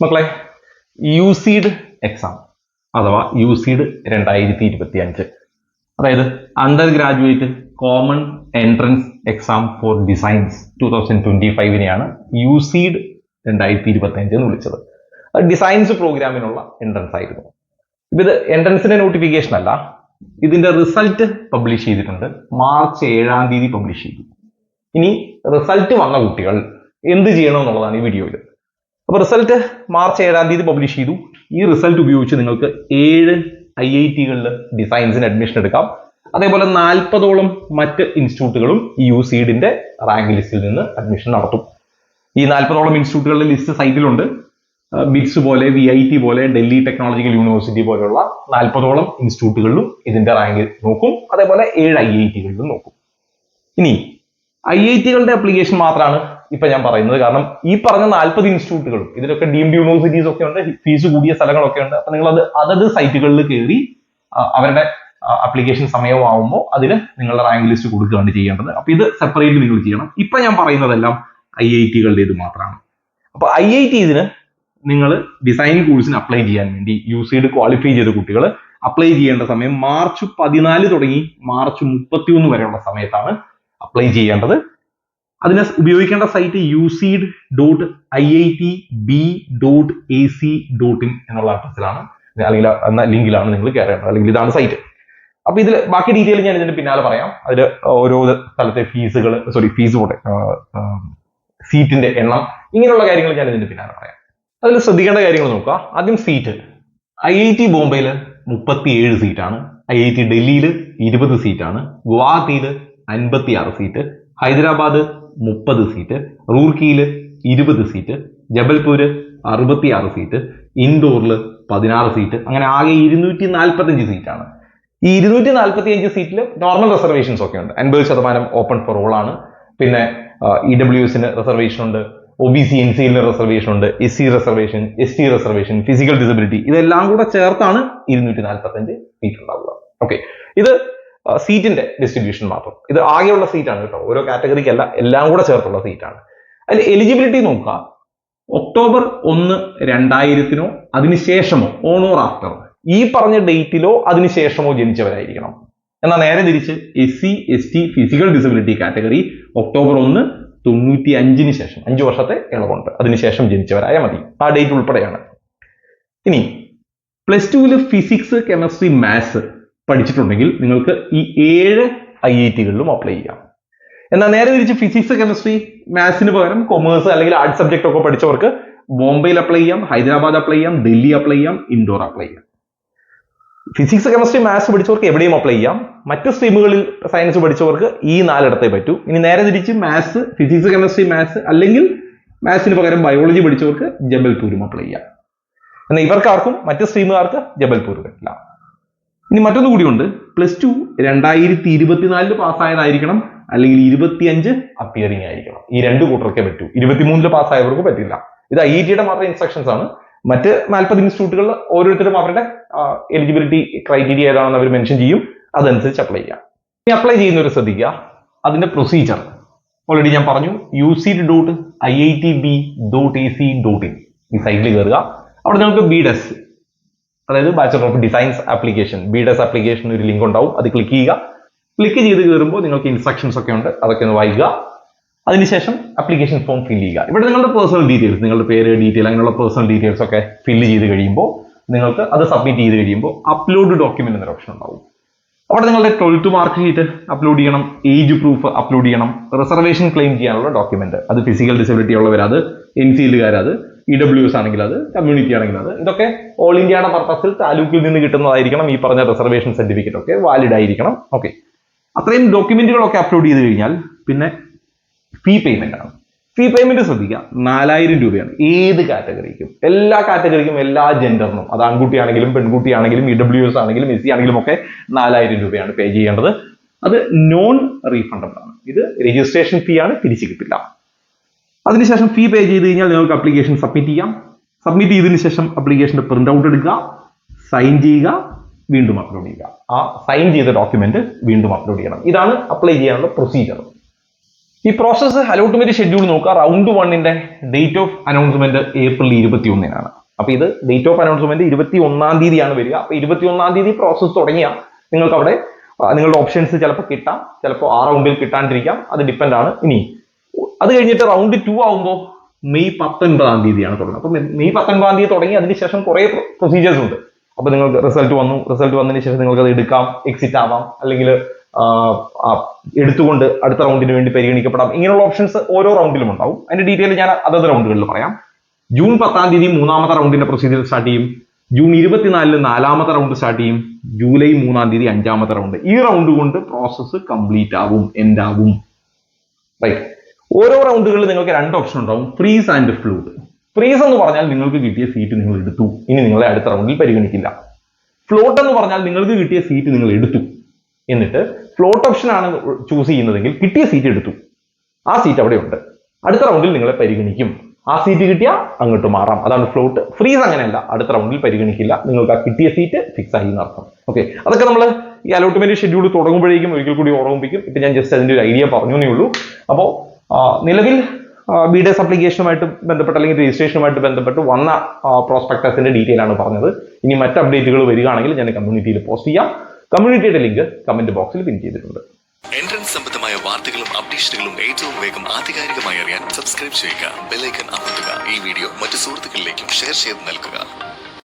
മക്കളെ, യുസീഡ് എക്സാം അഥവാ യുസീഡ് 2025, അതായത് undergraduate common entrance exam for designs 2025നെയാണ് യുസീഡ് 2025 എന്ന് വിളിച്ചത്. ഡിസൈൻസ് പ്രോഗ്രാമിനുള്ള എൻട്രൻസ് ആയിരുന്നു. ഇത് എൻട്രൻസിന്റെ നോട്ടിഫിക്കേഷൻ അല്ല, ഇതിന്റെ റിസൾട്ട് പബ്ലിഷ് ചെയ്തിട്ടുണ്ട്. മാർച്ച് 7 പബ്ലിഷ് ചെയ്തു. ഇനി റിസൾട്ട് വന്ന കുട്ടികൾ എന്ത് ചെയ്യണമെന്നുള്ളതാണ് ഈ വീഡിയോയിൽ. അപ്പൊ റിസൾട്ട് മാർച്ച് 7 പബ്ലിഷ് ചെയ്തു. ഈ റിസൾട്ട് ഉപയോഗിച്ച് നിങ്ങൾക്ക് 7 IITകളിൽ ഡിസൈൻസിന് അഡ്മിഷൻ എടുക്കാം. അതേപോലെ 40ഓളം മറ്റ് ഇൻസ്റ്റിറ്റ്യൂട്ടുകളും ഈ യുസീഡിന്റെ റാങ്ക് ലിസ്റ്റിൽ നിന്ന് അഡ്മിഷൻ നടത്തും. ഈ 40ഓളം ഇൻസ്റ്റിറ്റ്യൂട്ടുകളുടെ ലിസ്റ്റ് സൈറ്റിലുണ്ട്. ബിറ്റ്സ് പോലെ, VIT പോലെ, ഡൽഹി ടെക്നോളജിക്കൽ യൂണിവേഴ്സിറ്റി പോലെയുള്ള 40ഓളം ഇൻസ്റ്റിറ്റ്യൂട്ടുകളിലും ഇതിന്റെ റാങ്ക് നോക്കും. അതേപോലെ 7 IITകളിലും നോക്കും. ഇനി IITകളുടെ അപ്ലിക്കേഷൻ മാത്രമാണ് ഇപ്പൊ ഞാൻ പറയുന്നത്. കാരണം ഈ പറഞ്ഞ 40 ഇൻസ്റ്റിറ്റ്യൂട്ടുകളും ഇതിലൊക്കെ ഡീംഡ് യൂണിവേഴ്സിറ്റീസ് ഒക്കെ ഉണ്ട്, ഫീസ് കൂടിയ സ്ഥലങ്ങളൊക്കെ ഉണ്ട്. അപ്പൊ നിങ്ങൾ അതത് സൈറ്റുകളിൽ കയറി അവരുടെ അപ്ലിക്കേഷൻ സമയമാവുമ്പോൾ അതിന് നിങ്ങളുടെ റാങ്ക് ലിസ്റ്റ് കൊടുക്കുകയാണ് ചെയ്യേണ്ടത്. അപ്പൊ ഇത് സെപ്പറേറ്റ് നിങ്ങൾ ചെയ്യണം. ഇപ്പൊ ഞാൻ പറയുന്നതെല്ലാം IITകളുടെ ഇത് മാത്രമാണ്. അപ്പൊ IITസിന് നിങ്ങൾ ഡിസൈൻ കോഴ്സിന് അപ്ലൈ ചെയ്യാൻ വേണ്ടി യുസീഡ് ക്വാളിഫൈ ചെയ്ത കുട്ടികൾ അപ്ലൈ ചെയ്യേണ്ട സമയം മാർച്ച് 14 തുടങ്ങി മാർച്ച് 31 വരെയുള്ള സമയത്താണ് അപ്ലൈ ചെയ്യേണ്ടത്. അതിന് ഉപയോഗിക്കേണ്ട സൈറ്റ് useed.iitb.ac.in എന്നുള്ള അഡ്രസ്സിലാണ്, അല്ലെങ്കിൽ എന്ന ലിങ്കിലാണ് നിങ്ങൾ കയറേണ്ടത്. അല്ലെങ്കിൽ ഇതാണ് സൈറ്റ്. അപ്പൊ ഇതിൽ ബാക്കി ഡീറ്റെയിൽ ഞാൻ ഇതിന്റെ പിന്നാലെ പറയാം. അതിൽ ഓരോ സ്ഥലത്തെ ഫീസ് പോട്ടെ, സീറ്റിന്റെ എണ്ണം, ഇങ്ങനെയുള്ള കാര്യങ്ങൾ ഞാൻ ഇതിന്റെ പിന്നാലെ പറയാം. അതിൽ ശ്രദ്ധിക്കേണ്ട കാര്യങ്ങൾ നോക്കുക. ആദ്യം സീറ്റ്. IIT ബോംബെയിൽ 37 സീറ്റാണ്. IIT ഡൽഹിയിൽ 20 സീറ്റാണ്. ഗുവാഹത്തിയിൽ 56 സീറ്റ്. ഹൈദരാബാദ് 30 സീറ്റ്. റൂർക്കിയിൽ 20 സീറ്റ്. ജബൽപൂര് 66 സീറ്റ്. ഇൻഡോറിൽ 16 സീറ്റ്. അങ്ങനെ ആകെ 245 സീറ്റാണ്. ഈ 245 സീറ്റിൽ നോർമൽ റിസർവേഷൻസ് ഒക്കെ ഉണ്ട്. 50% ഓപ്പൺ ഫോർ ഓൾ ആണ്. പിന്നെ EWSന് റിസർവേഷൻ ഉണ്ട്, OBC NCLന് റിസർവേഷൻ ഉണ്ട്, SC reservation, ST reservation, physical disability, ഇതെല്ലാം കൂടെ ചേർത്താണ് 245 സീറ്റ് ഉണ്ടാവുക. ഓക്കെ, ഇത് സീറ്റിന്റെ ഡിസ്ട്രിബ്യൂഷൻ മാത്രം. ഇത് ആകെയുള്ള സീറ്റാണ് കേട്ടോ, ഓരോ കാറ്റഗറിക്കല്ല, എല്ലാം കൂടെ ചേർത്തുള്ള സീറ്റാണ്. അതിൽ എലിജിബിലിറ്റി നോക്കുക. ഒക്ടോബർ 1, 2000 അതിനുശേഷമോ ഓൺ ഓർ ആഫ്റ്റർ ഈ പറഞ്ഞ ഡേറ്റിലോ അതിനുശേഷമോ ജനിച്ചവരായിരിക്കണം. എന്നാൽ നേരെ തിരിച്ച് SC ST physical disability category October 1, 95 ശേഷം, 5 വർഷത്തെ ഇളവുണ്ട്, അതിനുശേഷം ജനിച്ചവരായ മതി. ആ ഡേറ്റ് ഉൾപ്പെടെയാണ്. ഇനി +2 ഫിസിക്സ്, കെമിസ്ട്രി, മാത്സ് പഠിച്ചിട്ടുണ്ടെങ്കിൽ നിങ്ങൾക്ക് ഈ 7 IITകളിലും അപ്ലൈ ചെയ്യാം. എന്നാൽ നേരെ തിരിച്ച് ഫിസിക്സ്, കെമിസ്ട്രി, മാത്സിന് പകരം കൊമേഴ്സ് അല്ലെങ്കിൽ ആർട്സ് സബ്ജക്ട് ഒക്കെ പഠിച്ചവർക്ക് ബോംബെയിൽ അപ്ലൈ ചെയ്യാം, ഹൈദരാബാദ് അപ്ലൈ ചെയ്യാം, ഡൽഹി അപ്ലൈ ചെയ്യാം, ഇൻഡോർ അപ്ലൈ ചെയ്യാം. ഫിസിക്സ്, കെമിസ്ട്രി, മാത്സ് പഠിച്ചവർക്ക് എവിടെയും അപ്ലൈ ചെയ്യാം. മറ്റ് സ്ട്രീമുകളിൽ സയൻസ് പഠിച്ചവർക്ക് ഈ 4 പറ്റൂ. ഇനി നേരെ തിരിച്ച് മാത്സ്, ഫിസിക്സ്, കെമിസ്ട്രി, മാത്സ് അല്ലെങ്കിൽ മാത്സിന് പകരം ബയോളജി പഠിച്ചവർക്ക് ജബൽപൂരും അപ്ലൈ ചെയ്യാം. എന്നാൽ ഇവർക്കാർക്കും മറ്റ് സ്ട്രീമുകാർക്ക് ജബൽപൂർ പറ്റില്ല. ഇനി മറ്റൊന്നു കൂടിയുണ്ട്. +2 2024 പാസ്സായതായിരിക്കണം, അല്ലെങ്കിൽ 25 അപ്പിയറിംഗ് ആയിരിക്കണം. ഈ 2 കൂട്ടർക്കേ പറ്റൂ. 23 പാസ്സായവർക്ക് പറ്റില്ല. ഇത് IITയുടെ മാത്രം ഇൻസ്ട്രക്ഷൻസ് ആണ്. മറ്റ് 40 ഇൻസ്റ്റിറ്റ്യൂട്ടുകളിൽ ഓരോരുത്തരും അവരുടെ എലിജിബിലിറ്റി ക്രൈറ്റീരിയ ഏതാണെന്ന് അവർ മെൻഷൻ ചെയ്യും. അതനുസരിച്ച് അപ്ലൈ ചെയ്യാം. ഇനി അപ്ലൈ ചെയ്യുന്നവർ ശ്രദ്ധിക്കുക, അതിന്റെ പ്രൊസീജിയർ ഓൾറെഡി ഞാൻ പറഞ്ഞു. useed.iitb.ac.in ഈ സൈറ്റിൽ കയറുക. അവിടെ നിങ്ങൾക്ക് BDES, അതായത് bachelor of designs application, BDES application ഒരു ലിങ്ക് ഉണ്ടാവും. അത് ക്ലിക്ക് ചെയ്യുക. ക്ലിക്ക് ചെയ്ത് കയറുമ്പോൾ നിങ്ങൾക്ക് ഇൻസ്ട്രക്ഷൻസ് ഒക്കെ ഉണ്ട്, അതൊക്കെ ഒന്ന് വായിക്കുക. അതിനുശേഷം ആപ്ലിക്കേഷൻ ഫോം ഫില്ല് ചെയ്യുക. ഇവിടെ നിങ്ങളുടെ പേഴ്സണൽ ഡീറ്റെയിൽസ്, നിങ്ങളുടെ പേര്, ഡീറ്റെയിൽ, അങ്ങനെയുള്ള പേഴ്സണൽ ഡീറ്റെയിൽസ് ഒക്കെ ഫില്ല് ചെയ്ത് കഴിയുമ്പോൾ നിങ്ങൾക്ക് അത് സബ്മിറ്റ് ചെയ്ത് കഴിയുമ്പോൾ അപ്ലോഡ് ഡോക്യുമെന്റ് എന്നൊരു ഓപ്ഷൻ ഉണ്ടാവും. അവിടെ നിങ്ങളുടെ 12th മാർക്ക് ഷീറ്റ് അപ്ലോഡ് ചെയ്യണം, ഏജ് പ്രൂഫ് അപ്ലോഡ് ചെയ്യണം, റിസർവേഷൻ ക്ലെയിം ചെയ്യാനുള്ള ഡോക്യുമെന്റ്, അത് ഫിസിക്കൽ ഡിസബിലിറ്റി ഉള്ളവർ, അത് NCLകാർ, അത് EWS ആണെങ്കിൽ അത്, കമ്മ്യൂണിറ്റി ആണെങ്കിൽ അത്, ഇതൊക്കെ ഓൾ ഇന്ത്യയുടെ പർപ്പസിൽ താലൂക്കിൽ നിന്ന് കിട്ടുന്നതായിരിക്കണം. ഈ പറഞ്ഞ റിസർവേഷൻ സർട്ടിഫിക്കറ്റ് ഒക്കെ വാലിഡ് ആയിരിക്കണം. ഓക്കെ, അത്രയും ഡോക്യുമെന്റുകളൊക്കെ അപ്ലോഡ് ചെയ്ത് കഴിഞ്ഞാൽ പിന്നെ ഫീ പേയ്മെന്റ് ആണ്. ഫീ പേയ്മെന്റ് ശ്രദ്ധിക്കുക, 4000 രൂപയാണ്. ഏത് കാറ്റഗറിക്കും, എല്ലാ കാറ്റഗറിക്കും, എല്ലാ ജെൻഡറിനും, അത് ആൺകുട്ടിയാണെങ്കിലും പെൺകുട്ടിയാണെങ്കിലും EWS ആണെങ്കിലും SC ആണെങ്കിലും ഒക്കെ 4000 രൂപയാണ് പേ ചെയ്യേണ്ടത്. അത് നോൺ റീഫണ്ടബിൾ ആണ്. ഇത് രജിസ്ട്രേഷൻ ഫീ ആണ്, തിരിച്ചു കിട്ടില്ല. അതിനുശേഷം ഫീ പേ ചെയ്ത് കഴിഞ്ഞാൽ നിങ്ങൾക്ക് അപ്ലിക്കേഷൻ സബ്മിറ്റ് ചെയ്യാം. സബ്മിറ്റ് ചെയ്തതിനു ശേഷം അപ്ലിക്കേഷന്റെ പ്രിന്റ് ഔട്ട് എടുക്കുക, സൈൻ ചെയ്യുക, വീണ്ടും അപ്ലോഡ് ചെയ്യുക. ആ സൈൻ ചെയ്ത ഡോക്യുമെന്റ് വീണ്ടും അപ്ലോഡ് ചെയ്യണം. ഇതാണ് അപ്ലൈ ചെയ്യാനുള്ള പ്രൊസീജിയർ. ഈ പ്രോസസ്സ് അലോട്ട്മെന്റ് ഷെഡ്യൂൾ നോക്കുക. റൗണ്ട് 1ന്റെ ഡേറ്റ് ഓഫ് അനൗൺസ്മെന്റ് ഏപ്രിൽ 21-നാണ്. അപ്പൊ ഇത് ഡേറ്റ് ഓഫ് അനൗൺസ്മെന്റ് 21-ാം തീയതിയാണ് വരിക. അപ്പൊ 21-ാം തീയതി പ്രോസസ്സ് തുടങ്ങിയാൽ നിങ്ങൾക്ക് അവിടെ നിങ്ങളുടെ ഓപ്ഷൻസ് ചിലപ്പോൾ കിട്ടാം, ചിലപ്പോൾ ആ റൗണ്ടിൽ കിട്ടാണ്ടിരിക്കാം, അത് ഡിപ്പെൻഡ് ആണ്. ഇനി അത് കഴിഞ്ഞിട്ട് റൗണ്ട് 2 ആവുമ്പോൾ മെയ് 19-ാം തീയതിയാണ് തുടങ്ങുന്നത്. അപ്പൊ മെയ് 19-ാം തീയതി തുടങ്ങി അതിനുശേഷം കുറെ പ്രൊസീജിയേഴ്സ് ഉണ്ട്. അപ്പൊ നിങ്ങൾക്ക് റിസൾട്ട് വന്നതിന് ശേഷം നിങ്ങൾക്ക് അത് എടുക്കാം, എക്സിറ്റ് ആവാം, അല്ലെങ്കിൽ എടുത്തുകൊണ്ട് അടുത്ത റൗണ്ടിന് വേണ്ടി പരിഗണിക്കപ്പെടാം. ഇങ്ങനെയുള്ള ഓപ്ഷൻസ് ഓരോ റൗണ്ടിലും ഉണ്ടാവും. അതിന്റെ ഡീറ്റെയിൽ ഞാൻ അതത് റൗണ്ടുകളിൽ പറയാം. ജൂൺ 10-ാം തീയതി 3ാമത്തെ റൗണ്ടിന്റെ പ്രൊസീജിയർ സ്റ്റാർട്ട് ചെയ്യും. ജൂൺ 24-ന് 4ാമത്തെ റൗണ്ട് സ്റ്റാർട്ട് ചെയ്യും. ജൂലൈ 3-ാം തീയതി 5ാമത്തെ റൗണ്ട്. ഈ റൗണ്ട് കൊണ്ട് പ്രോസസ്സ് കംപ്ലീറ്റ് ആവും, എൻഡ് ആവും. റൈറ്റ്. ഓരോ റൗണ്ടുകളിൽ നിങ്ങൾക്ക് 2 ഓപ്ഷൻ ഉണ്ടാവും, ഫ്രീസ് ആൻഡ് ഫ്ലോട്ട്. ഫ്രീസ് എന്ന് പറഞ്ഞാൽ നിങ്ങൾക്ക് കിട്ടിയ സീറ്റ് നിങ്ങൾ എടുത്തു, ഇനി നിങ്ങളെ അടുത്ത റൗണ്ടിൽ പരിഗണിക്കില്ല. ഫ്ലോട്ട് എന്ന് പറഞ്ഞാൽ നിങ്ങൾക്ക് കിട്ടിയ സീറ്റ് നിങ്ങൾ എടുത്തു, എന്നിട്ട് ഫ്ലോട്ട് ഓപ്ഷൻ ആണ് ചൂസ് ചെയ്യുന്നതെങ്കിൽ കിട്ടിയ സീറ്റ് എടുത്തു, ആ സീറ്റ് അവിടെ ഉണ്ട്, അടുത്ത റൗണ്ടിൽ നിങ്ങളെ പരിഗണിക്കും. ആ സീറ്റ് കിട്ടിയാൽ അങ്ങോട്ട് മാറാം, അതാണ് ഫ്ലോട്ട്. ഫ്രീസ് അങ്ങനെയല്ല, അടുത്ത റൗണ്ടിൽ പരിഗണിക്കില്ല, നിങ്ങൾക്ക് ആ കിട്ടിയ സീറ്റ് ഫിക്സ് ആയി എന്നർത്ഥം. ഓക്കെ, അതൊക്കെ നമ്മൾ ഈ അലോട്ട്മെന്റ് ഷെഡ്യൂൾ തുടങ്ങുമ്പോഴേക്കും ഒരിക്കൽ കൂടി ഓർമ്മിപ്പിക്കും. ഇപ്പൊ ഞാൻ ജസ്റ്റ് അതിന്റെ ഒരു ഐഡിയ പറഞ്ഞേ ഉള്ളൂ. അപ്പോൾ നിലവിൽ ബിഡെസ് അപ്ലിക്കേഷനുമായിട്ട് ബന്ധപ്പെട്ട് അല്ലെങ്കിൽ രജിസ്ട്രേഷനുമായിട്ട് ബന്ധപ്പെട്ട് വന്ന പ്രോസ്പെക്ടസിന്റെ ഡീറ്റെയിൽ ആണ് പറഞ്ഞത്. ഇനി മറ്റ് അപ്ഡേറ്റുകൾ വരികയാണെങ്കിൽ ഞാൻ കമ്മ്യൂണിറ്റിയിൽ പോസ്റ്റ് ചെയ്യാം. കമ്മ്യൂണിറ്റിയുടെ ലിങ്ക് കമന്റ് ബോക്സിൽ പിൻ ചെയ്തിട്ടുണ്ട്. എൻട്രൻസ് സംബന്ധമായ വാർത്തകളും അപ്ഡേഷനുകളും ഏറ്റവും വേഗം ആധികാരികമായി അറിയാൻ സബ്സ്ക്രൈബ് ചെയ്യുക, ബെൽ ഐക്കൺ അമർത്തുക. ഈ വീഡിയോ മറ്റു സുഹൃത്തുക്കളിലേക്കും ഷെയർ ചെയ്ത് നൽകുക.